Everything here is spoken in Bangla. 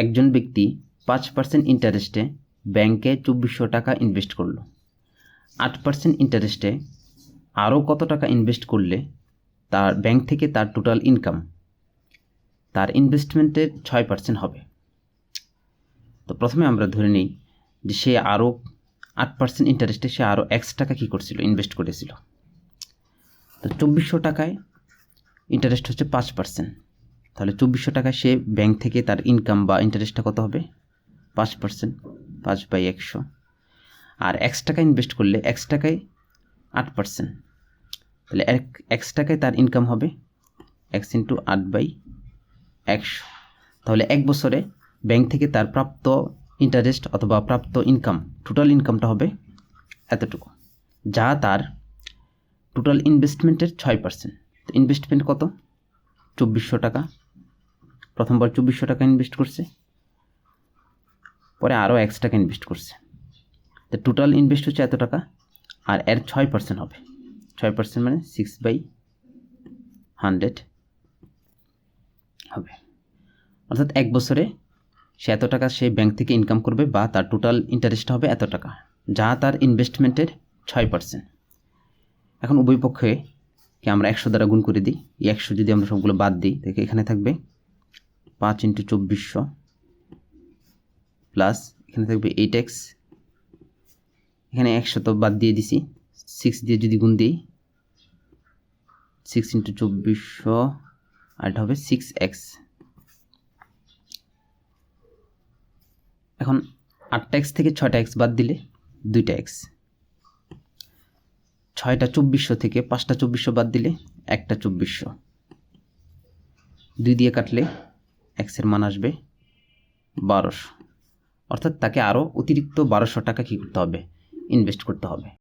একজন ব্যক্তি 5% ইন্টারেস্টে ব্যাংকে 2400 টাকা ইনভেস্ট করলো। 8% ইন্টারেস্টে আরও কত টাকা ইনভেস্ট করলে তার ব্যাংক থেকে তার টোটাল ইনকাম তার ইনভেস্টমেন্টের 6% হবে। তো প্রথমে আমরা ধরে নিই যে সে আরও 8% ইন্টারেস্টে সে আরও X টাকা কী করছিল, ইনভেস্ট করেছিল। তো 2400 টাকায় ইন্টারেস্ট হচ্ছে 5%, তাহলে 2400 টাকায় সে ব্যাংক থেকে তার ইনকাম বা ইন্টারেস্টটা কত হবে? 5%, 5/100। আর X টাকা ইনভেস্ট করলে X টাকায় 8%, তাহলে X টাকায় তার ইনকাম হবে X × 8/100। তাহলে এক বছরে ব্যাংক থেকে তার প্রাপ্ত ইন্টারেস্ট অথবা প্রাপ্ত ইনকাম, টোটাল ইনকামটা হবে এতটুকু, যা তার টোটাল ইনভেস্টমেন্টের 6%। তো ইনভেস্টমেন্ট কত? 2400 টাকা। প্রথমবার 2400 টাকা ইনভেস্ট করছে, পরে আরও X টাকা ইনভেস্ট করছে। তো টোটাল ইনভেস্ট হচ্ছে এত টাকা, আর এর 6% হবে। 6% মানে 6/100 হবে। অর্থাৎ এক বছরে সে এত টাকা সে ব্যাংক থেকে ইনকাম করবে, বা তার টোটাল ইন্টারেস্ট হবে এত টাকা, যা তার ইনভেস্টমেন্টের 6%। এখন উভয় পক্ষকে আমরা 100 দ্বারা গুণ করে দিই। এই 100 যদি আমরা সবগুলো বাদ দিই, দেখে এখানে থাকবে 5 × 2400 প্লাস এখানে থাকবে 8x। এখানে 100 তো বাদ দিয়ে দিছি, 6 দিয়ে যদি গুণ দিই, 6 × 2400, আর এটা হবে 6x। এখন 8টা x থেকে 6টা x বাদ দিলে 2টা x। 6টা 2400 থেকে 5টা 2400 বাদ দিলে 1টা 2400। 2 দিয়ে কাটলে x এর মান আসবে 1200। অর্থাৎ তাকে আরও অতিরিক্ত 1200 টাকা কী করতে হবে? ইনভেস্ট করতে হবে।